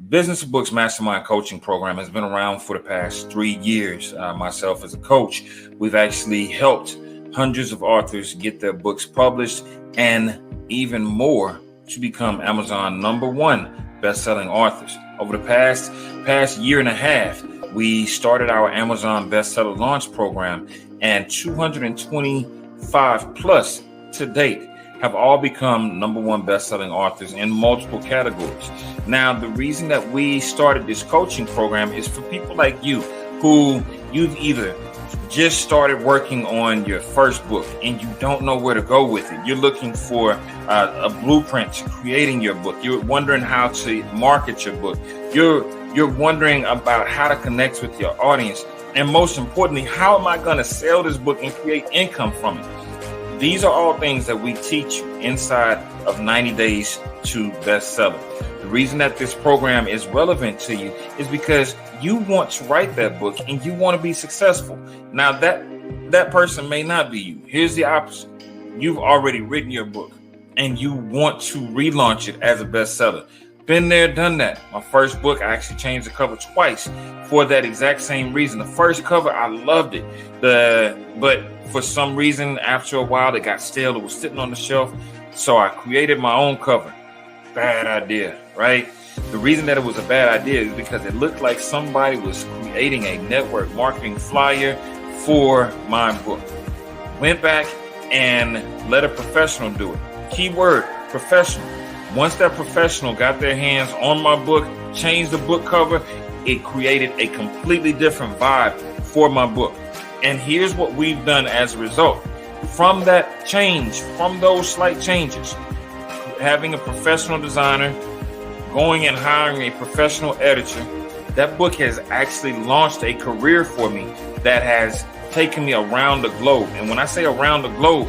Business of Books Mastermind Coaching Program has been around for the past 3 years. Myself as a coach, we've actually helped hundreds of authors get their books published and even more to become Amazon #1 best-selling authors. Over the past year and a half, we started our Amazon bestseller launch program, and 225 plus to date have all become #1 best-selling authors in multiple categories. Now, the reason that we started this coaching program is for people like you who you've either just started working on your first book and you don't know where to go with it. You're looking for a blueprint to creating your book. You're wondering how to market your book. You're wondering about how to connect with your audience. And most importantly, how am I going to sell this book and create income from it? These are all things that we teach you inside of 90 Days to Bestseller. The reason that this program is relevant to you is because you want to write that book and you want to be successful. Now, that person may not be you. Here's the opposite. You've already written your book and you want to relaunch it as a bestseller. Been there, done that. My first book, I actually changed the cover twice for that exact same reason. The first cover, I loved it. But for some reason, after a while, it got stale. It was sitting on the shelf. So I created my own cover. Bad idea, right? The reason that it was a bad idea is because it looked like somebody was creating a network marketing flyer for my book. Went back and let a professional do it. Keyword, professional. Once that professional got their hands on my book, changed the book cover, it created a completely different vibe for my book. And here's what we've done as a result. From that change, from those slight changes, having a professional designer, going and hiring a professional editor, that book has actually launched a career for me that has taken me around the globe. And when I say around the globe,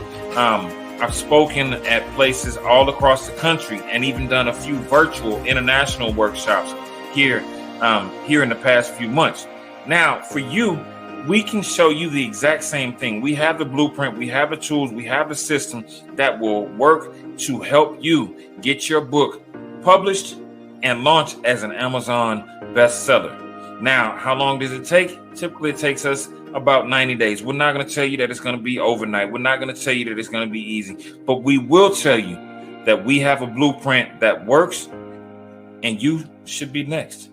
I've spoken at places all across the country and even done a few virtual international workshops here in the past few months. Now, for you, we can show you the exact same thing. We have the blueprint, we have the tools, we have the system that will work to help you get your book published and launched as an Amazon bestseller. Now, how long does it take? Typically, it takes us about 90 days. We're not going to tell you that it's going to be overnight. We're not going to tell you that it's going to be easy, but we will tell you that we have a blueprint that works and you should be next.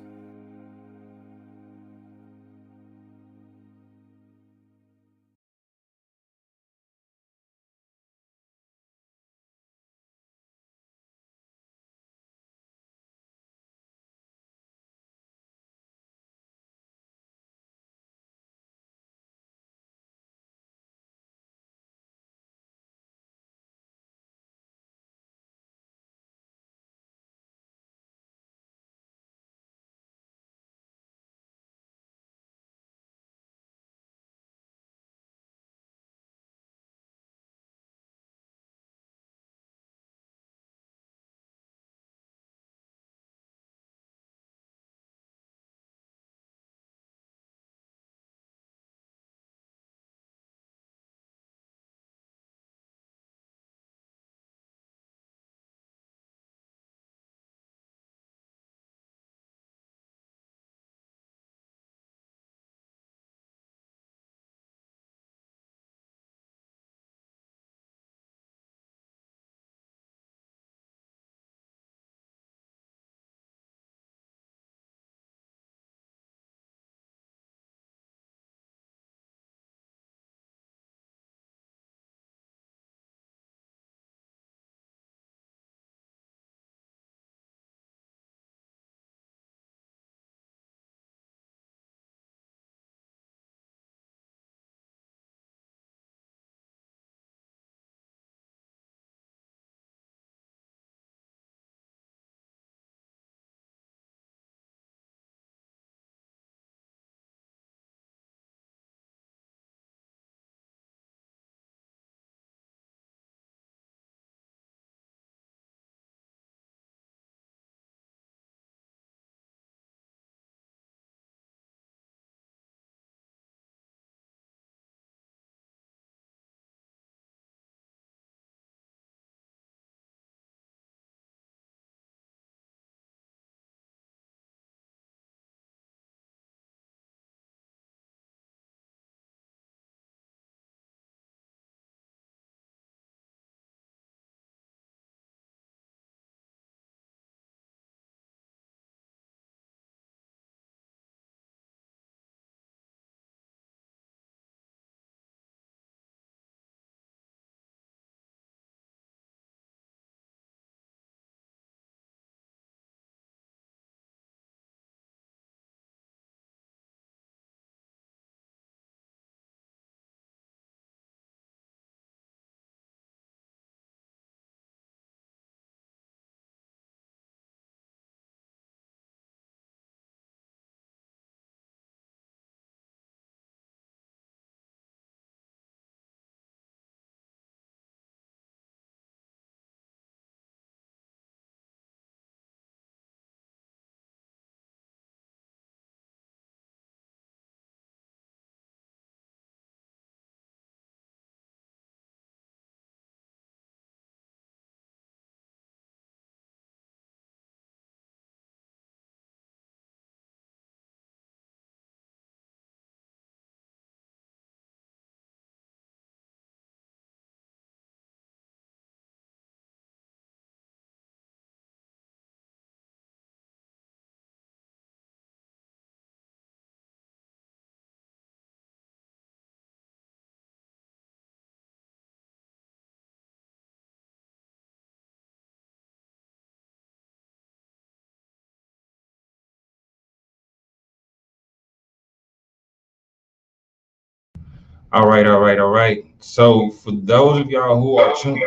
All right, all right, all right. So for those of y'all who are tuned,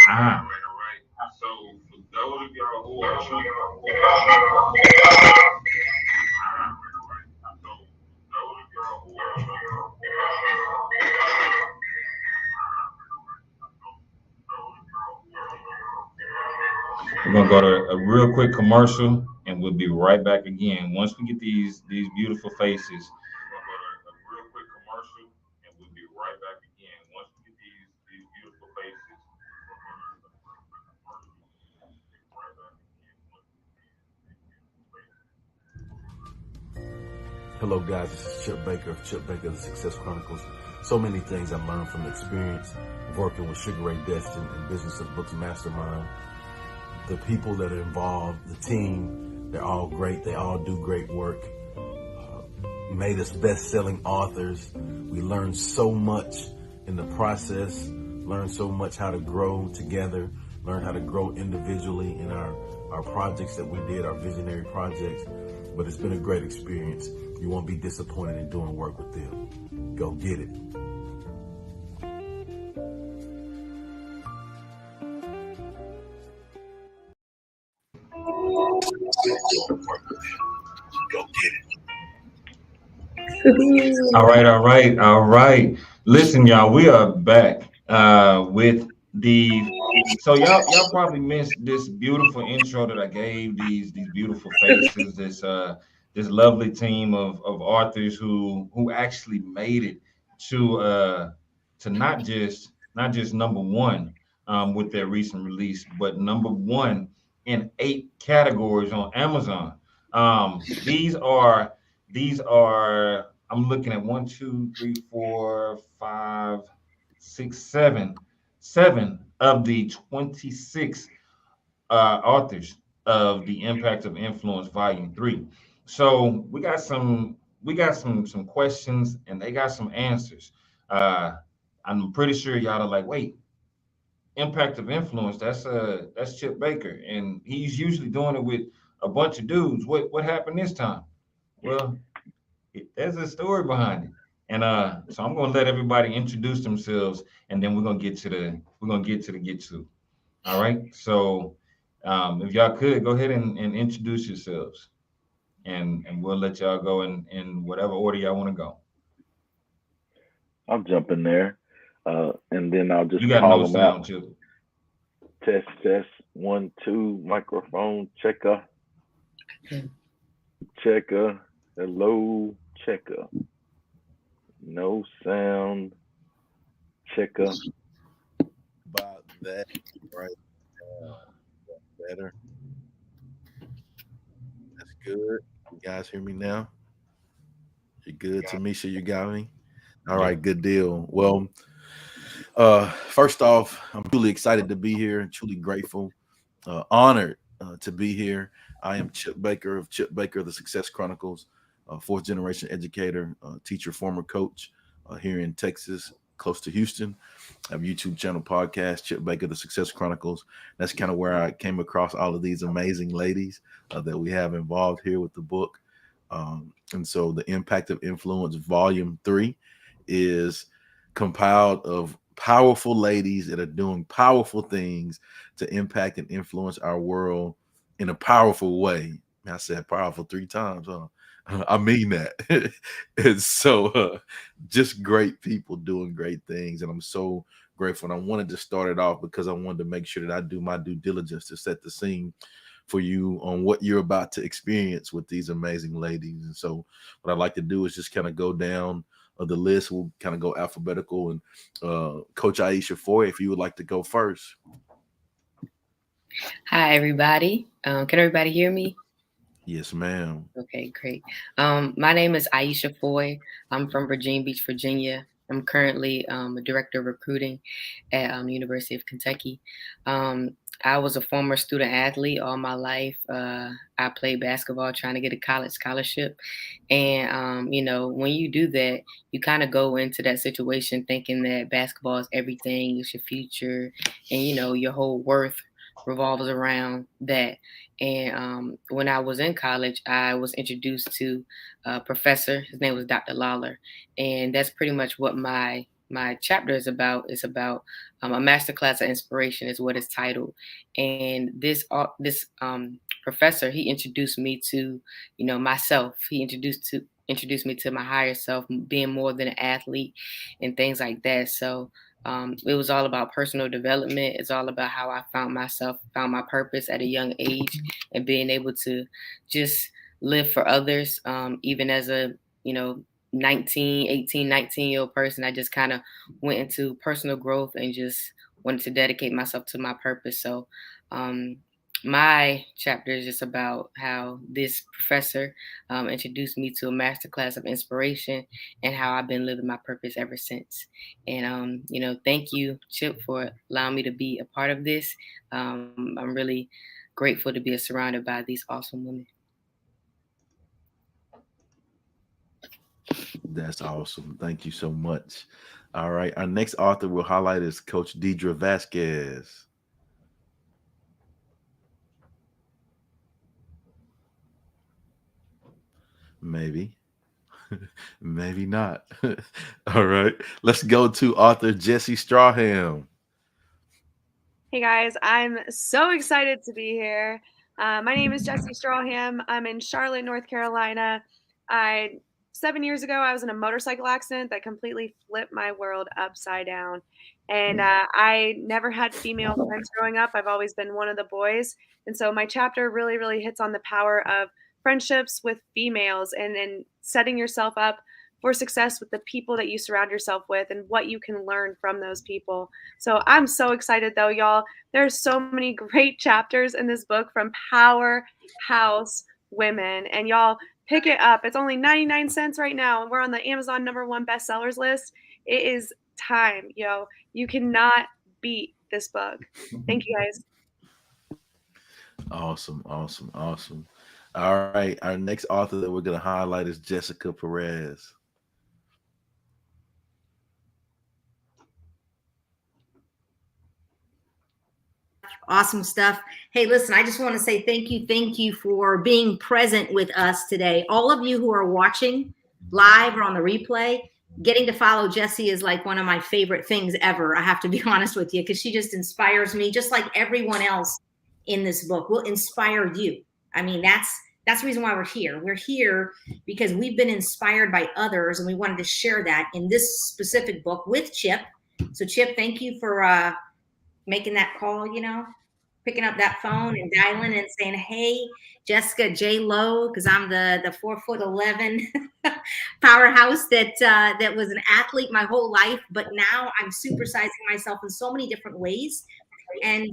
ah, so for those of y'all who are tuned, we're gonna go to a real quick commercial, and we'll be right back again. Once we get these beautiful faces, we're gonna go to a real quick commercial, and we'll be right back again. Once we get these beautiful faces. Hello, guys. This is Chip Baker of Chip Baker, the Success Chronicles. So many things I've learned from the experience of working with Sugar Ray Destin and Business of Books Mastermind. The people that are involved, the team, they're all great. They all do great work. Made us best-selling authors. We learned so much in the process. Learned so much how to grow together. Learned how to grow individually in our projects that we did, our visionary projects. But it's been a great experience. You won't be disappointed in doing work with them. Go get it. Go get it. All right, all right, all right. Listen, y'all, we are back with the. So y'all probably missed this beautiful intro that I gave. These beautiful faces. This lovely team of authors who actually made it to not just number one with their recent release, but number one in 8 categories on Amazon. These are I'm looking at 1, 2, 3, 4, 5, 6, 7 of the 26 authors of the Impact of Influence Volume 3. So we got some questions and they got some answers. Uh, I'm pretty sure y'all are like, wait, Impact of Influence, that's Chip Baker, and he's usually doing it with a bunch of dudes. What happened this time? Well, there's a story behind it. And so I'm gonna let everybody introduce themselves, and then we're gonna get to the get to. All right. So if y'all could go ahead and introduce yourselves, and we'll let y'all go in whatever order y'all want to go. I'll jump in there, and then I'll just You got call no them out. sound, Chip. Test, test, 1, 2, microphone, checker, checker, hello, checker, no sound, checker. about that right better. That's good. You guys hear me now? You're good, Tamesha. You got me? All right, good deal. Well, first off, I'm truly excited to be here, truly grateful, honored to be here. I am Chip Baker of Chip Baker, the Success Chronicles, fourth generation educator, teacher, former coach here in Texas, close to Houston. I have a YouTube channel podcast, Chip Baker, the Success Chronicles. That's kind of where I came across all of these amazing ladies that we have involved here with the book. And so the Impact of Influence Volume 3 is compiled of powerful ladies that are doing powerful things to impact and influence our world in a powerful way. I said powerful 3 times, huh? I mean that. And so just great people doing great things. And I'm so grateful. And I wanted to start it off because I wanted to make sure that I do my due diligence to set the scene for you on what you're about to experience with these amazing ladies. And so what I'd like to do is just kind of go down the list. We'll kind of go alphabetical. And Coach Aisha Foy, if you would like to go first. Hi, everybody. Can everybody hear me? Yes, ma'am. Okay, great. My name is Aisha Foy. I'm from Virginia Beach, Virginia. I'm currently a director of recruiting at the University of Kentucky. I was a former student athlete all my life. I played basketball trying to get a college scholarship. And, when you do that, you kind of go into that situation thinking that basketball is everything, it's your future, and, your whole worth revolves around that. And when I was in college, I was introduced to a professor. His name was Dr. Lawler, and that's pretty much what my chapter is about. It's about a masterclass of inspiration, is what it's titled. And this professor, he introduced me to, myself. He introduced me to my higher self, being more than an athlete and things like that. So it was all about personal development. It's all about how I found myself, found my purpose at a young age, and being able to just live for others. Even as a, 19-year-old person, I just kind of went into personal growth and just wanted to dedicate myself to my purpose. So my chapter is just about how this professor introduced me to a masterclass of inspiration and how I've been living my purpose ever since. And, thank you, Chip, for allowing me to be a part of this. I'm really grateful to be surrounded by these awesome women. That's awesome. Thank you so much. All right. Our next author we'll highlight is Coach Deidra Vasquez. Maybe. Maybe not. All right. Let's go to author Jessie Strawham. Hey guys, I'm so excited to be here. My name is Jessie Strawham. I'm in Charlotte, North Carolina. 7 years ago, I was in a motorcycle accident that completely flipped my world upside down. And I never had female friends growing up. I've always been one of the boys. And so my chapter really, really hits on the power of friendships with females and setting yourself up for success with the people that you surround yourself with and what you can learn from those people. So I'm so excited though, y'all. There's so many great chapters in this book from powerhouse women, and y'all pick it up. It's only 99 cents right now, and we're on the Amazon #1 bestsellers list. It is time, yo. You cannot beat this book. Thank you, guys. Awesome, awesome, awesome. All right. Our next author that we're going to highlight is Jessica Perez. Awesome stuff. Hey, listen, I just want to say thank you for being present with us today. All of you who are watching live or on the replay, getting to follow Jessie is like one of my favorite things ever. I have to be honest with you, because she just inspires me, just like everyone else in this book will inspire you. I mean, that's the reason why we're here. We're here because we've been inspired by others, and we wanted to share that in this specific book with Chip. So Chip, thank you for making that call, picking up that phone and dialing and saying, hey, Jessica J. Lowe, because I'm the 4'11" powerhouse that was an athlete my whole life, but now I'm supersizing myself in so many different ways, and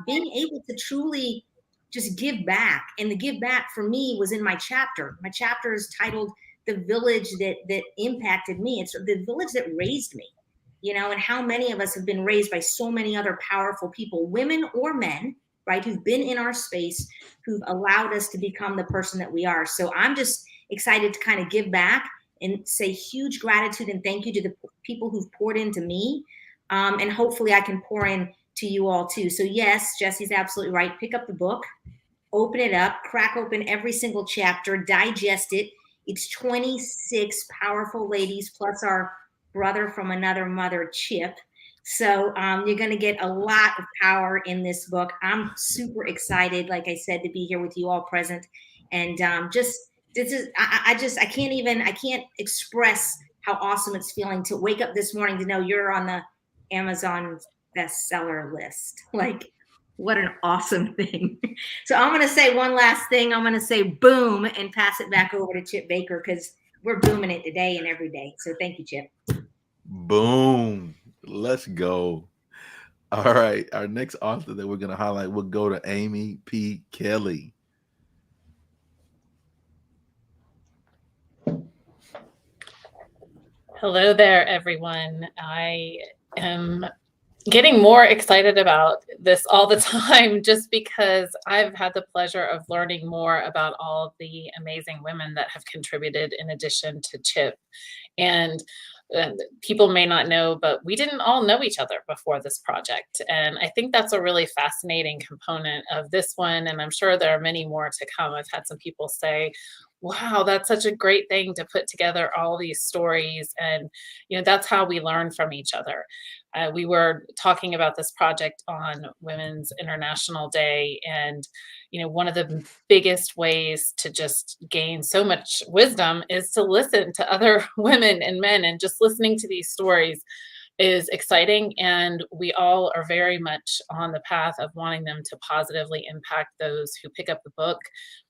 being able to truly just give back. And the give back for me was in my chapter. My chapter is titled "The Village That Impacted Me." It's the village that raised me. And how many of us have been raised by so many other powerful people, women or men, right, who've been in our space, who've allowed us to become the person that we are. So I'm just excited to kind of give back and say huge gratitude and thank you to the people who've poured into me. And hopefully I can pour in to you all too. So yes, Jessie's absolutely right. Pick up the book, open it up, crack open every single chapter, digest it. It's 26 powerful ladies plus our brother from another mother, Chip. So you're going to get a lot of power in this book. I'm super excited, like I said, to be here with you all present. And I can't express how awesome it's feeling to wake up this morning to know you're on the Amazon bestseller list. Like, what an awesome thing. So I'm going to say one last thing. I'm going to say boom and pass it back over to Chip Baker, because we're booming it today and every day. So thank you, Chip. Boom. Let's go. All right. Our next author that we're going to highlight will go to Amy P. Kelly. Hello there, everyone. I am getting more excited about this all the time, just because I've had the pleasure of learning more about all of the amazing women that have contributed in addition to Chip. And people may not know, but we didn't all know each other before this project. And I think that's a really fascinating component of this one. And I'm sure there are many more to come. I've had some people say, wow, that's such a great thing to put together all these stories. And, that's how we learn from each other. We were talking about this project on Women's International Day. And, one of the biggest ways to just gain so much wisdom is to listen to other women and men, and just listening to these stories is exciting. And we all are very much on the path of wanting them to positively impact those who pick up the book,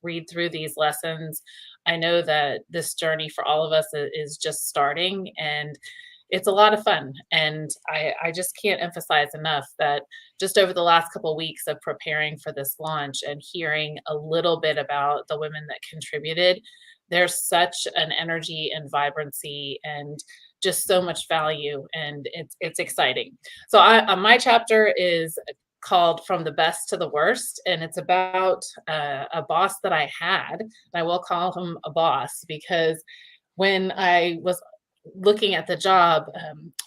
read through these lessons. I know that this journey for all of us is just starting, and it's a lot of fun. And I just can't emphasize enough that just over the last couple of weeks of preparing for this launch and hearing a little bit about the women that contributed, there's such an energy and vibrancy and just so much value, and it's exciting. So my chapter is called From the Best to the Worst, and it's about a boss that I had. I will call him a boss because when I was looking at the job,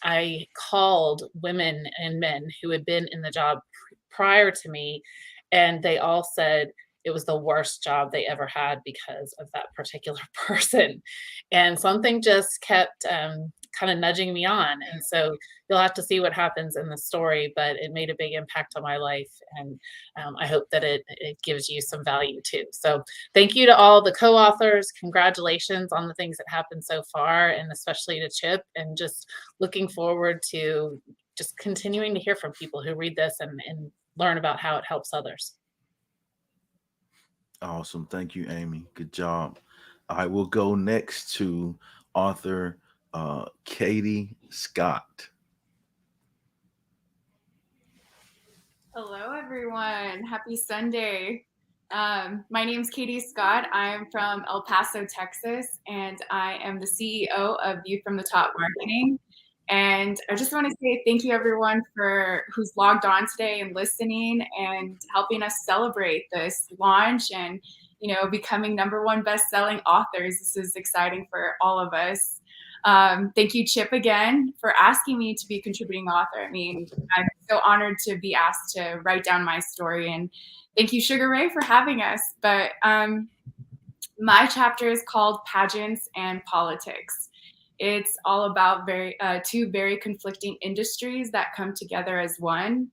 I called women and men who had been in the job prior to me, and they all said it was the worst job they ever had because of that particular person. And something just kept kind of nudging me on. And so you'll have to see what happens in the story, but it made a big impact on my life. And I hope that it gives you some value too. So thank you to all the co-authors. Congratulations on the things that happened so far, and especially to Chip, and just looking forward to just continuing to hear from people who read this and learn about how it helps others. Awesome. Thank you, Amy. Good job. All right, we'll go next to author Katie Scott. Hello, everyone. Happy Sunday. My name is Katie Scott. I'm from El Paso, Texas, and I am the CEO of Youth from the Top Marketing. And I just want to say thank you, everyone, for who's logged on today and listening and helping us celebrate this launch and, becoming #1 best-selling authors. This is exciting for all of us. Thank you, Chip, again, for asking me to be a contributing author. I mean, I'm so honored to be asked to write down my story. And thank you, Sugar Ray, for having us. But my chapter is called Pageants and Politics. It's all about two very conflicting industries that come together as one.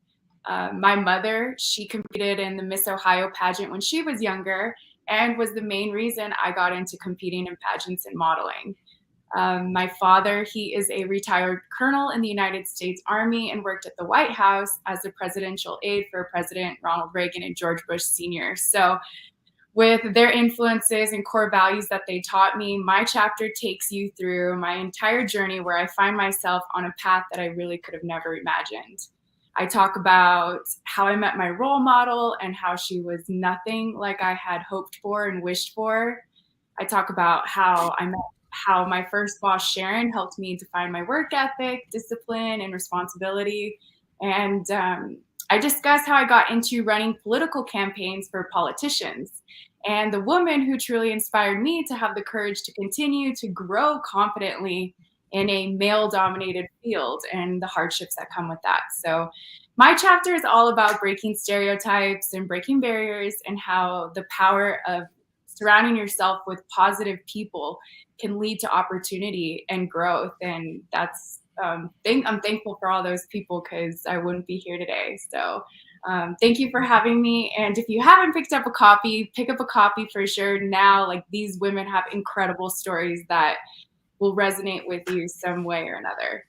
My mother, she competed in the Miss Ohio pageant when she was younger and was the main reason I got into competing in pageants and modeling. My father, he is a retired colonel in the United States Army and worked at the White House as a presidential aide for President Ronald Reagan and George Bush Sr. So with their influences and core values that they taught me, my chapter takes you through my entire journey where I find myself on a path that I really could have never imagined. I talk about how I met my role model and how she was nothing like I had hoped for and wished for. I talk about how my first boss, Sharon, helped me define my work ethic, discipline, and responsibility. And I discuss how I got into running political campaigns for politicians and the woman who truly inspired me to have the courage to continue to grow confidently in a male-dominated field and the hardships that come with that. So my chapter is all about breaking stereotypes and breaking barriers, and how the power of surrounding yourself with positive people can lead to opportunity and growth. And that's I'm thankful for all those people, because I wouldn't be here today. So thank you for having me. And if you haven't picked up a copy, pick up a copy for sure now. Like, these women have incredible stories that will resonate with you some way or another.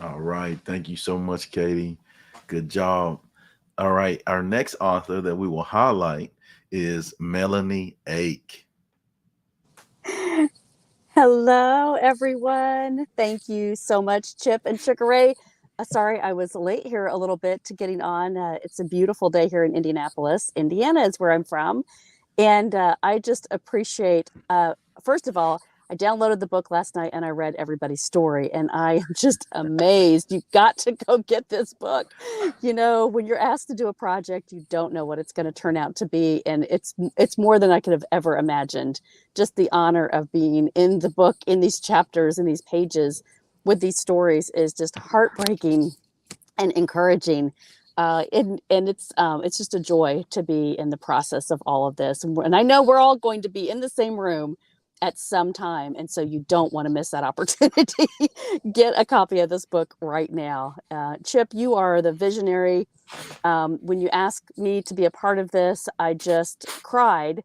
All right. Thank you so much, Katie. Good job. All right. Our next author that we will highlight is Melanie Ake. Hello, everyone. Thank you so much, Chip and Sugar Ray. Sorry, I was late here a little bit to getting on. It's a beautiful day here in Indianapolis. Indiana is where I'm from. And I just appreciate, first of all, I downloaded the book last night and I read everybody's story, and I am just amazed. You've got to go get this book. You know, when you're asked to do a project, you don't know what it's going to turn out to be. And it's more than I could have ever imagined. Just the honor of being in the book, in these chapters, in these pages with these stories is just heartbreaking and encouraging. And it's just a joy to be in the process of all of this. And I know we're all going to be in the same room at some time. And so you don't want to miss that opportunity. Get a copy of this book right now. Chip, you are the visionary. When you asked me to be a part of this, I just cried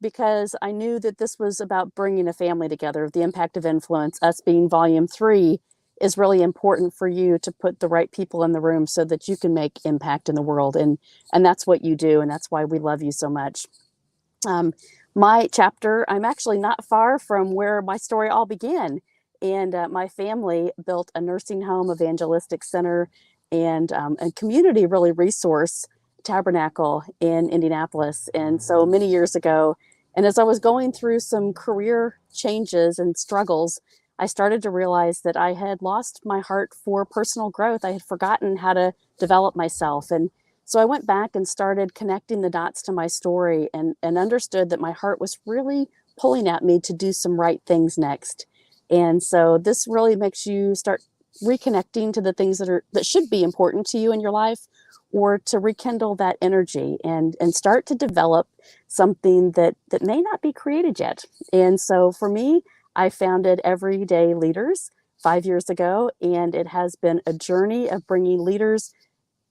because I knew that this was about bringing a family together, the impact of influence, us being volume 3 is really important for you to put the right people in the room so that you can make impact in the world. And that's what you do. And that's why we love you so much. My chapter, I'm actually not far from where my story all began. And my family built a nursing home, evangelistic center, and a community really resource tabernacle in Indianapolis. And so many years ago, and as I was going through some career changes and struggles, I started to realize that I had lost my heart for personal growth. I had forgotten how to develop myself. And so I went back and started connecting the dots to my story and understood that my heart was really pulling at me to do some right things next. And so this really makes you start reconnecting to the things that should be important to you in your life, or to rekindle that energy and start to develop something that may not be created yet. And so for me, I founded Everyday Leaders 5 years ago, and it has been a journey of bringing leaders,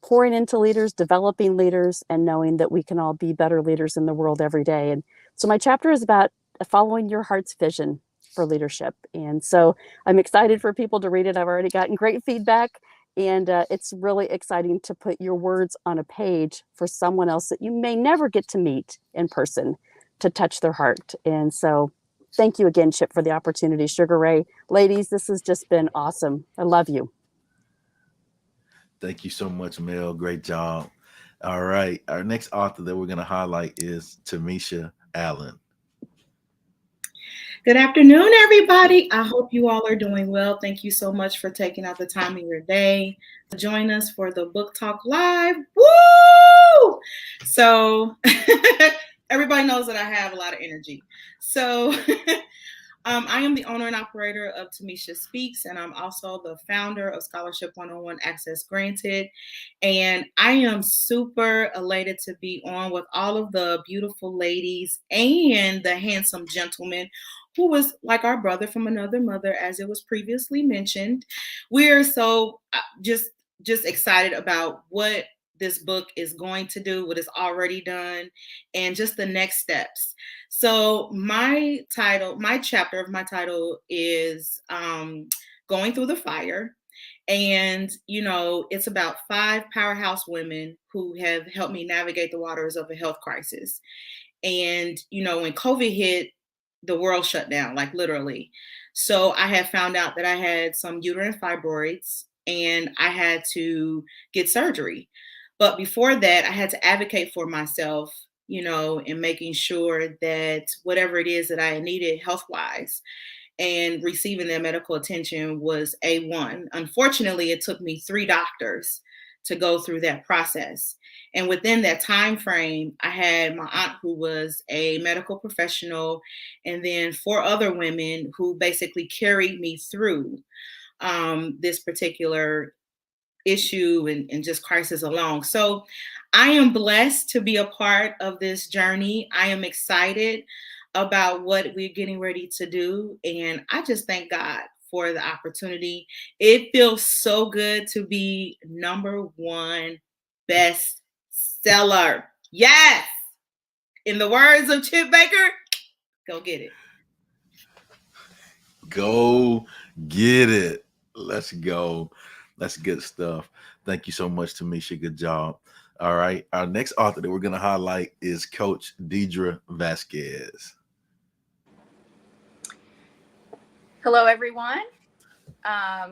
pouring into leaders, developing leaders, and knowing that we can all be better leaders in the world every day. And so my chapter is about following your heart's vision for leadership. And so I'm excited for people to read it. I've already gotten great feedback, and it's really exciting to put your words on a page for someone else that you may never get to meet in person to touch their heart. And so thank you again, Chip, for the opportunity. Sugar Ray, ladies, this has just been awesome. I love you. Thank you so much, Mel. Great job. All right. Our next author that we're going to highlight is Tamesha Allen. Good afternoon, everybody. I hope you all are doing well. Thank you so much for taking out the time of your day to join us for the Book Talk Live. Woo! So everybody knows that I have a lot of energy. So I am the owner and operator of Tamesha Speaks, and I'm also the founder of Scholarship 101 Access Granted. And I am super elated to be on with all of the beautiful ladies and the handsome gentleman who was like our brother from another mother, as it was previously mentioned. We're so just excited about what this book is going to do, what it's already done, and just the next steps. So my chapter of my title is Going Through the Fire. And, you know, it's about 5 powerhouse women who have helped me navigate the waters of a health crisis. And, you know, when COVID hit, the world shut down, like literally. So I had found out that I had some uterine fibroids and I had to get surgery. But before that, I had to advocate for myself, you know, in making sure that whatever it is that I needed health-wise and receiving that medical attention was A1. Unfortunately, it took me 3 doctors to go through that process. And within that time frame, I had my aunt who was a medical professional, and then 4 other women who basically carried me through this particular issue and just crisis along. So I am blessed to be a part of this journey. I am excited about what we're getting ready to do. And I just thank God for the opportunity. It feels so good to be #1 bestseller. Yes. In the words of Chip Baker, go get it. Go get it. Let's go. That's good stuff. Thank you so much, Tamesha. Good job. All right. Our next author that we're going to highlight is Coach Deidra Vasquez. Hello, everyone.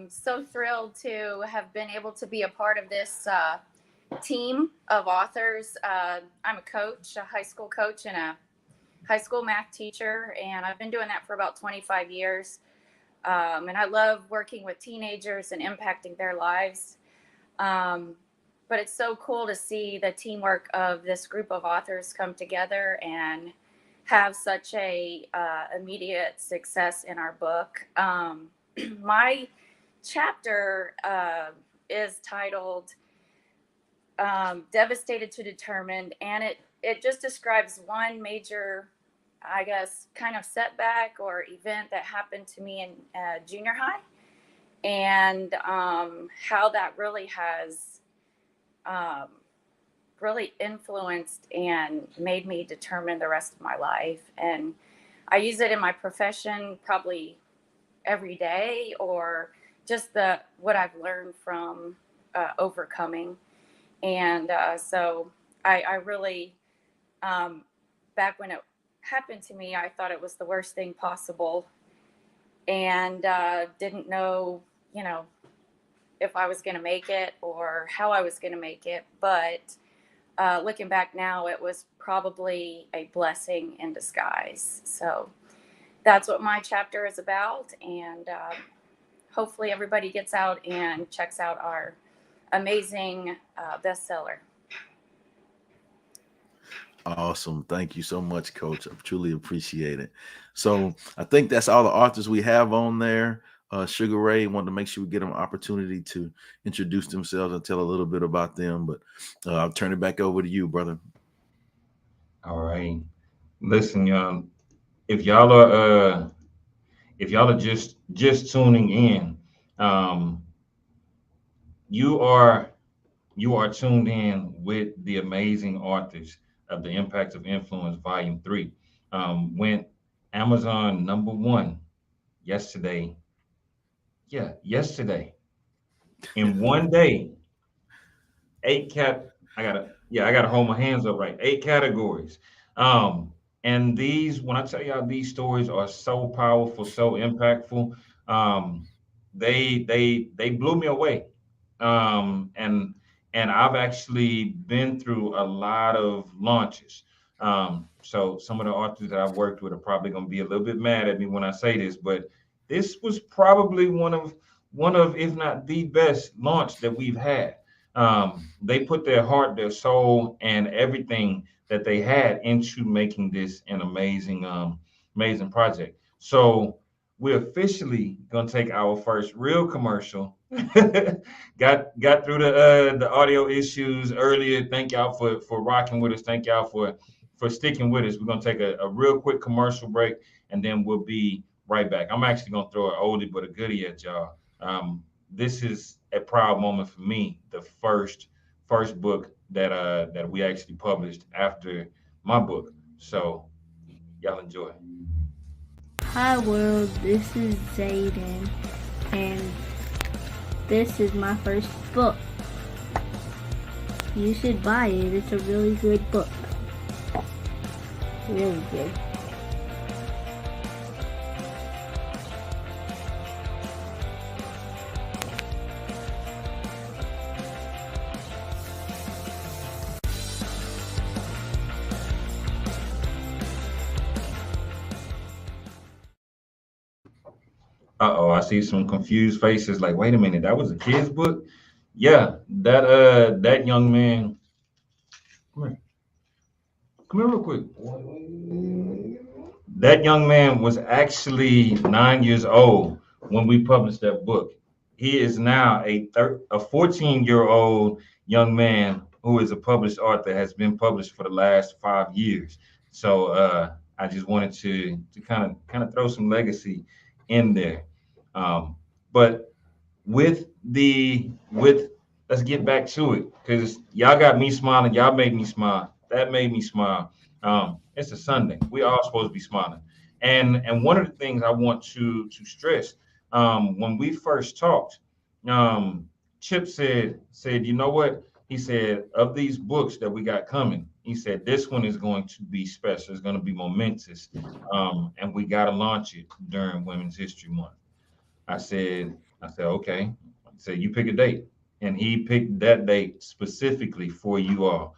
So thrilled to have been able to be a part of this team of authors. I'm a coach, a high school coach, and a high school math teacher, and I've been doing that for about 25 years. And I love working with teenagers and impacting their lives. But it's so cool to see the teamwork of this group of authors come together and have such a immediate success in our book. My chapter is titled Devastated to Determined, and it just describes one major, I guess, kind of setback or event that happened to me in junior high, and how that really has really influenced and made me determine the rest of my life. And I use it in my profession probably every day, or just what I've learned from overcoming. And so I really, back when it happened to me, I thought it was the worst thing possible, and didn't know, if I was going to make it or how I was going to make it. But looking back now, it was probably a blessing in disguise. So that's what my chapter is about. And hopefully everybody gets out and checks out our amazing bestseller. Awesome. Thank you so much, Coach. I truly appreciate it. So I think that's all the authors we have on there. Sugar Ray wanted to make sure we get them an opportunity to introduce themselves and tell a little bit about them, but I'll turn it back over to you, brother. All right. Listen, y'all, if y'all are just tuning in, you are tuned in with the amazing authors of The Impact of Influence, Volume 3. Went Amazon #1 yesterday. Yeah, yesterday. In one day, I gotta hold my hands up right. 8 categories. And these, when I tell y'all, these stories are so powerful, so impactful. They blew me away. And I've actually been through a lot of launches. So some of the authors that I've worked with are probably going to be a little bit mad at me when I say this, but this was probably one of, if not the best launch that we've had. They put their heart, their soul, and everything that they had into making this an amazing project. So we're officially gonna take our first real commercial. got through the audio issues earlier. Thank y'all for rocking with us. Thank y'all for sticking with us. We're gonna take a real quick commercial break, and then we'll be right back. I'm actually gonna throw an oldie but a goodie at y'all. This is a proud moment for me. The first book that we actually published after my book. So y'all enjoy. Hi world, this is Zayden, and this is my first book. You should buy it. It's a really good book. Really good. Uh-oh, I see some confused faces like, wait a minute, that was a kid's book? Yeah, that young man. Come here real quick. That young man was actually 9 years old when we published that book. He is now a 14-year-old young man who is a published author, has been published for the last 5 years. So I just wanted to kind of throw some legacy in there. But let's get back to it, because y'all got me smiling. Y'all made me smile. That made me smile. It's a Sunday. We all supposed to be smiling. And one of the things I want to stress, when we first talked, Chip said, you know what? He said, of these books that we got coming, he said, this one is going to be special. It's going to be momentous. And we got to launch it during Women's History Month. I said, okay. I said, you pick a date. And he picked that date specifically for you all.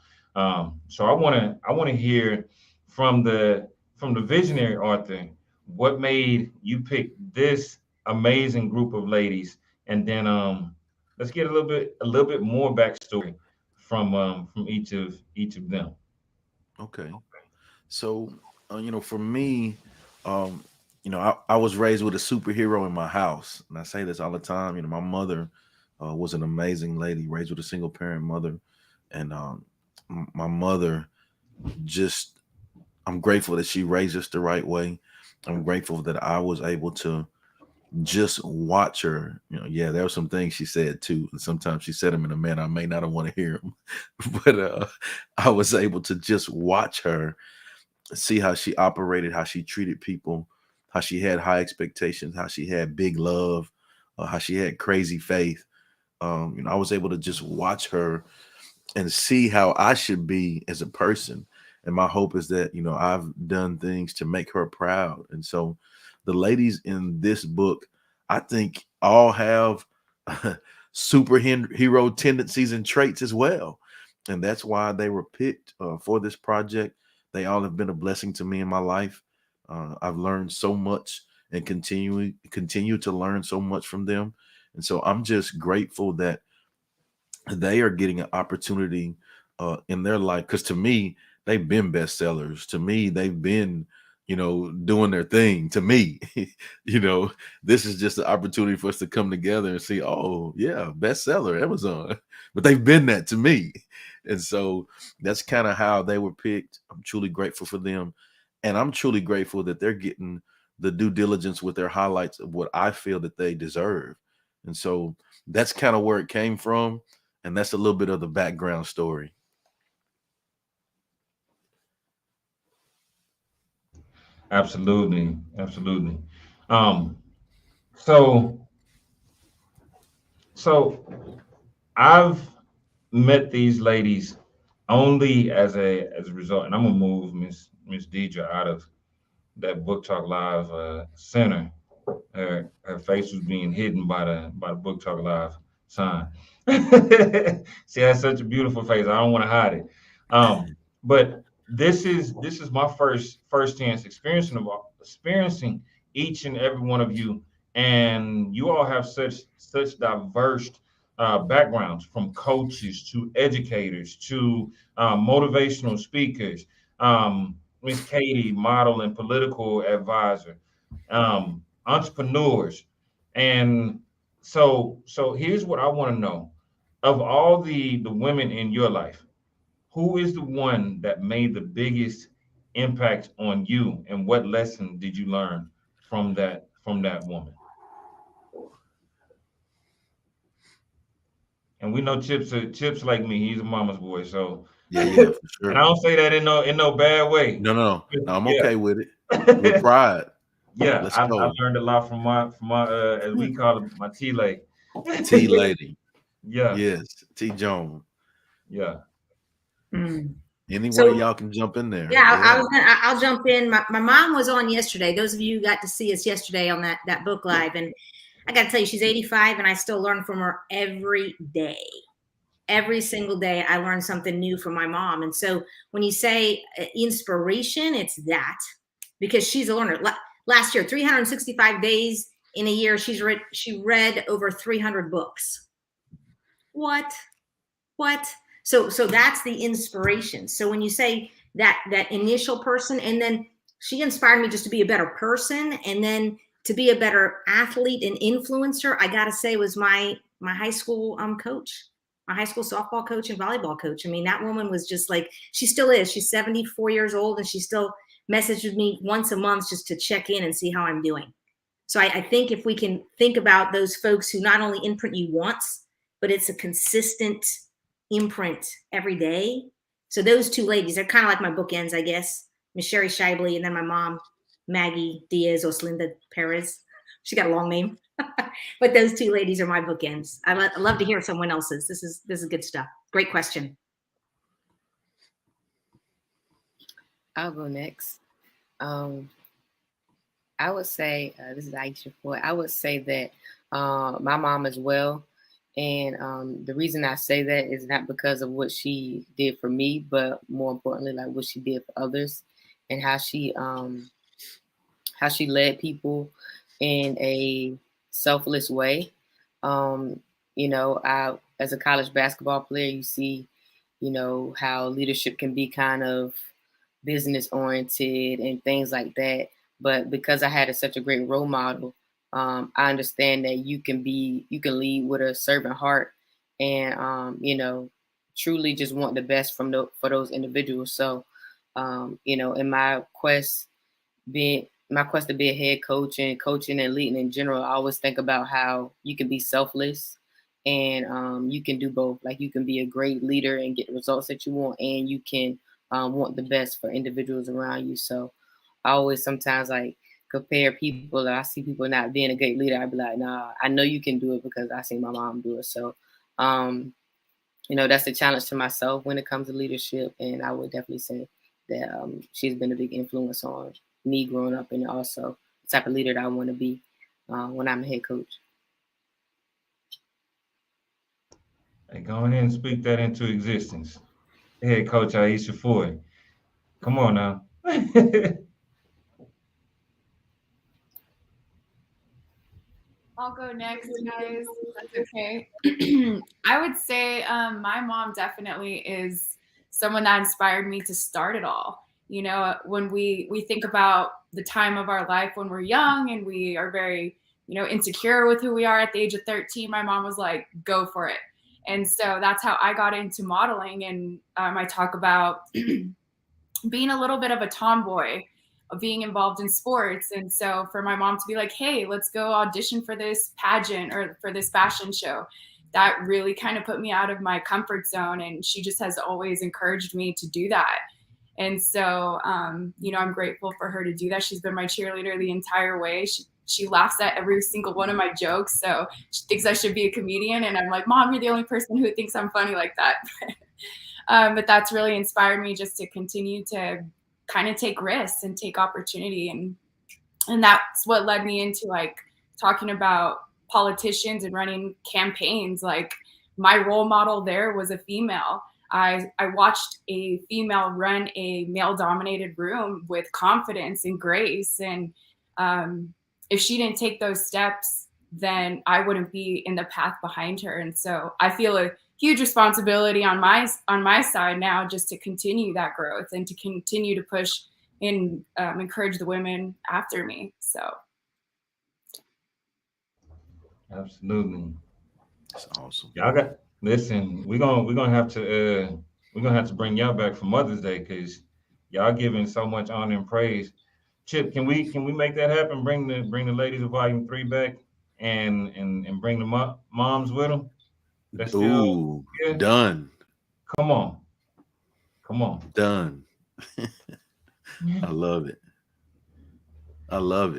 So I want to hear from the from the visionary author, what made you pick this amazing group of ladies? And then let's get a little bit more backstory from each of them. Okay. So, for me, I was raised with a superhero in my house, and I say this all the time. My mother was an amazing lady, raised with a single parent mother, and my mother just, I'm grateful that she raised us the right way. I'm grateful that I was able to just watch her. Yeah, there were some things she said too, and sometimes she said them in a manner I may not want to hear them, but I was able to just watch her, see how she operated, how she treated people, how she had high expectations, how she had big love, how she had crazy faith. I was able to just watch her and see how I should be as a person. And my hope is that, I've done things to make her proud. And so the ladies in this book, I think all have superhero tendencies and traits as well. And that's why they were picked for this project. They all have been a blessing to me in my life. I've learned so much and continue to learn so much from them. And so I'm just grateful that they are getting an opportunity in their life. Because to me, they've been bestsellers. To me, they've been, doing their thing. To me, this is just an opportunity for us to come together and see, oh, yeah, bestseller, Amazon. But they've been that to me. And so that's kind of how they were picked. I'm truly grateful for them. And I'm truly grateful that they're getting the due diligence with their highlights of what I feel that they deserve. And so that's kind of where it came from. And that's a little bit of the background story. Absolutely. Absolutely. So I've met these ladies only as a result, and I'm gonna move Miss Deidra out of that Book Talk Live center. Her face was being hidden by the Book Talk Live sign. She has such a beautiful face. I don't want to hide it. But this is my first chance experiencing each and every one of you, and you all have such diverse backgrounds, from coaches to educators to motivational speakers. Miss Katie, model and political advisor, entrepreneurs, and so here's what I want to know: of all the women in your life, who is the one that made the biggest impact on you, and what lesson did you learn from that woman? And we know Chips like me. He's a mama's boy, so yeah, for sure. And I don't say that in no bad way. No, I'm okay with it. With pride. Yeah, I've learned a lot from my as we call it, my tea lady. Tea lady. Yeah. Yes, T Jones. Yeah. Any one of y'all can jump in there. Yeah, I'll jump in. My mom was on yesterday. Those of you who got to see us yesterday on that book live, and I got to tell you, she's 85, and I still learn from her every day. Every single day, I learn something new from my mom. And so when you say inspiration, it's that, because she's a learner. Last year, 365 days in a year, she read over 300 books. What? So that's the inspiration. So when you say that initial person, and then she inspired me just to be a better person, and then to be a better athlete and influencer, I got to say, was my high school coach, my high school softball coach and volleyball coach. I mean, that woman was just like, she still is. She's 74 years old, and she still messages me once a month just to check in and see how I'm doing. So I think if we can think about those folks who not only imprint you once, but it's a consistent imprint every day. So those two ladies are kind of like my bookends, I guess. Miss Sherry Shively, and then my mom, Maggie Diaz Oslinda Perez. She got a long name. But those two ladies are my bookends. I love to hear someone else's. This is good stuff. Great question. I'll go next. I would say, this is Aisha Foy. I would say that my mom as well. And the reason I say that is not because of what she did for me, but more importantly, like what she did for others. and how she led people in a selfless way. As a college basketball player, you see, how leadership can be kind of business oriented and things like that. But because I had such a great role model, I understand that you can lead with a servant heart, and truly just want the best for those individuals. So, in my quest to be a head coach and coaching and leading in general, I always think about how you can be selfless and you can do both. Like, you can be a great leader and get the results that you want, and you can want the best for individuals around you. So I always sometimes compare people. I see people not being a great leader. I'd be like, nah, I know you can do it because I seen my mom do it. So, that's a challenge to myself when it comes to leadership. And I would definitely say that she's been a big influence on me growing up, and also the type of leader that I want to be when I'm a head coach. Hey, go ahead and speak that into existence. Head coach Aisha Foy. Come on now. I'll go next, guys. That's okay. I would say my mom definitely is someone that inspired me to start it all. When we think about the time of our life when we're young and we are very, insecure with who we are at the age of 13, my mom was like, go for it. And so that's how I got into modeling. And I talk about being a little bit of a tomboy, of being involved in sports. And so for my mom to be like, hey, let's go audition for this pageant or for this fashion show, that really kind of put me out of my comfort zone. And she just has always encouraged me to do that. And so, I'm grateful for her to do that. She's been my cheerleader the entire way. She laughs at every single one of my jokes. So she thinks I should be a comedian. And I'm like, Mom, you're the only person who thinks I'm funny like that. But that's really inspired me just to continue to kind of take risks and take opportunity. And that's what led me into talking about politicians and running campaigns. Like, my role model there was a female. I watched a female run a male-dominated room with confidence and grace. And if she didn't take those steps, then I wouldn't be in the path behind her. And so I feel a huge responsibility on my side now, just to continue that growth and to continue to push and encourage the women after me. So. Absolutely. That's awesome. Y'all listen, we're gonna have to bring y'all back for Mother's Day, because y'all giving so much honor and praise. Chip, can we make that happen? Bring the ladies of Volume 3 back and bring the moms with them. That's Ooh, still done. Come on. Done. I love it.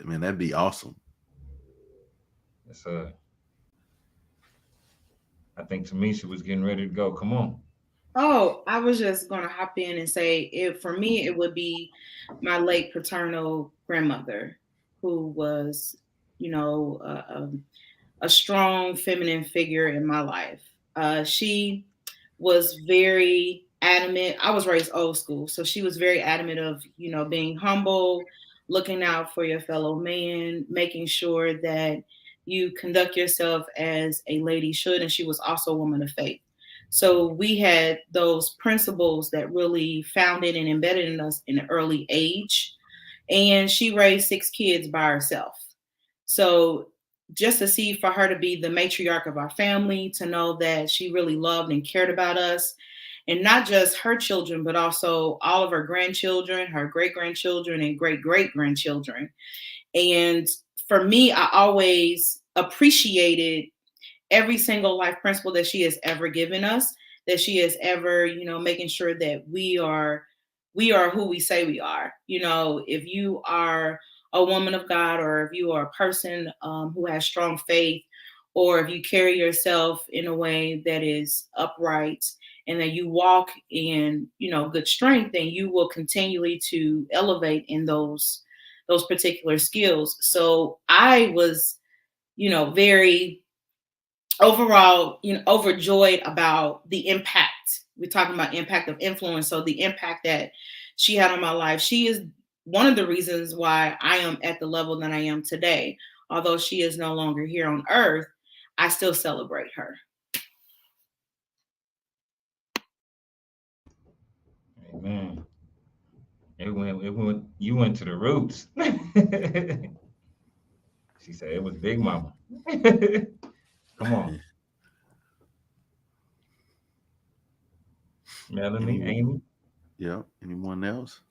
Man. That'd be awesome. Yes, I think Tamesha was getting ready to go. Come on. Oh, I was just going to hop in and say, for me, it would be my late paternal grandmother, who was, a strong feminine figure in my life. She was very adamant. I was raised old school, so she was very adamant of, being humble, looking out for your fellow man, making sure that you conduct yourself as a lady should. And she was also a woman of faith. So we had those principles that really founded and embedded in us in an early age. And she raised 6 kids by herself. So just to see for her to be the matriarch of our family, to know that she really loved and cared about us, and not just her children, but also all of her grandchildren, her great-grandchildren, and great-great-grandchildren. And for me, I always appreciated every single life principle that she has ever given us, that she has ever, making sure that we are who we say we are. If you are a woman of God, or if you are a person who has strong faith, or if you carry yourself in a way that is upright and that you walk in, good strength, then you will continually to elevate in those particular skills. So I was, very overall, overjoyed about the impact. We're talking about impact of influence. So the impact that she had on my life. She is one of the reasons why I am at the level that I am today. Although she is no longer here on earth, I still celebrate her. Amen. You went to the roots. She said it was Big Mama. Come on. Melanie, Amy? Yeah. Anyone else?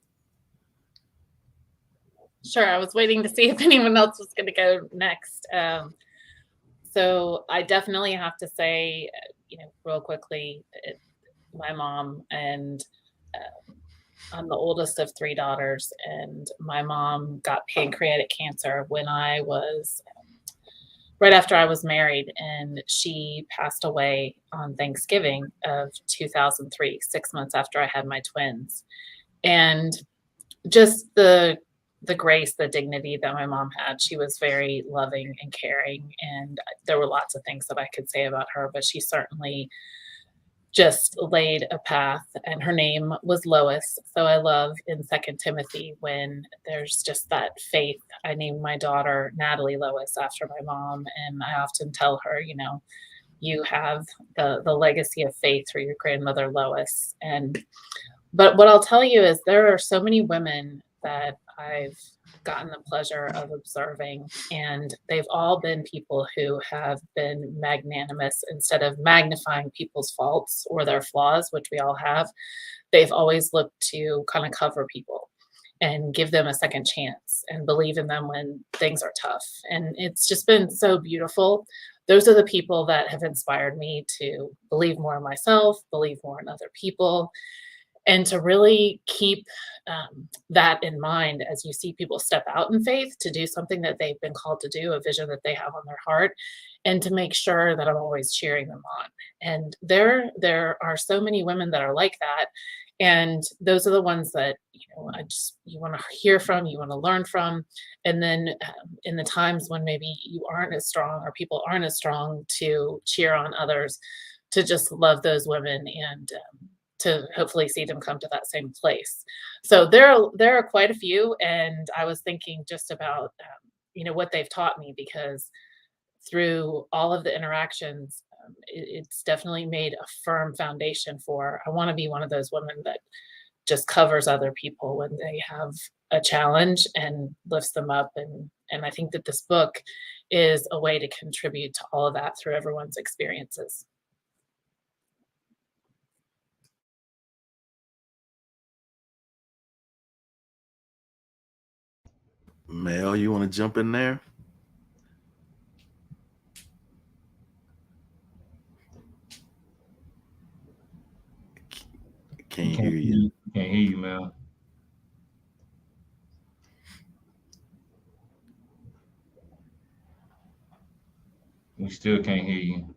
Sure. I was waiting to see if anyone else was going to go next. So I definitely have to say, real quickly, my mom, and I'm the oldest of 3 daughters, and my mom got pancreatic cancer when I was right after I was married, and she passed away on Thanksgiving of 2003, 6 months after I had my twins. And just the grace, the dignity that my mom had. She was very loving and caring, and there were lots of things that I could say about her, but she certainly just laid a path, and her name was Lois. So I love in 2 Timothy when there's just that faith. I named my daughter Natalie Lois after my mom, and I often tell her, you have the legacy of faith through your grandmother Lois. But what I'll tell you is there are so many women that I've gotten the pleasure of observing, and they've all been people who have been magnanimous. Instead of magnifying people's faults or their flaws, which we all have, they've always looked to kind of cover people and give them a second chance and believe in them when things are tough. And it's just been so beautiful. Those are the people that have inspired me to believe more in myself, believe more in other people, and to really keep that in mind as you see people step out in faith to do something that they've been called to do, a vision that they have on their heart, and to make sure that I'm always cheering them on. And there are so many women that are like that. And those are the ones that, you want to hear from, you want to learn from. And then in the times when maybe you aren't as strong or people aren't as strong, to cheer on others, to just love those women and to hopefully see them come to that same place. So there are quite a few, and I was thinking just about what they've taught me, because through all of the interactions, it's definitely made a firm foundation for, I want to be one of those women that just covers other people when they have a challenge and lifts them up. And I think that this book is a way to contribute to all of that through everyone's experiences. Mel, you want to jump in there? Can't hear you. Can't hear you, Mel. We still can't hear you.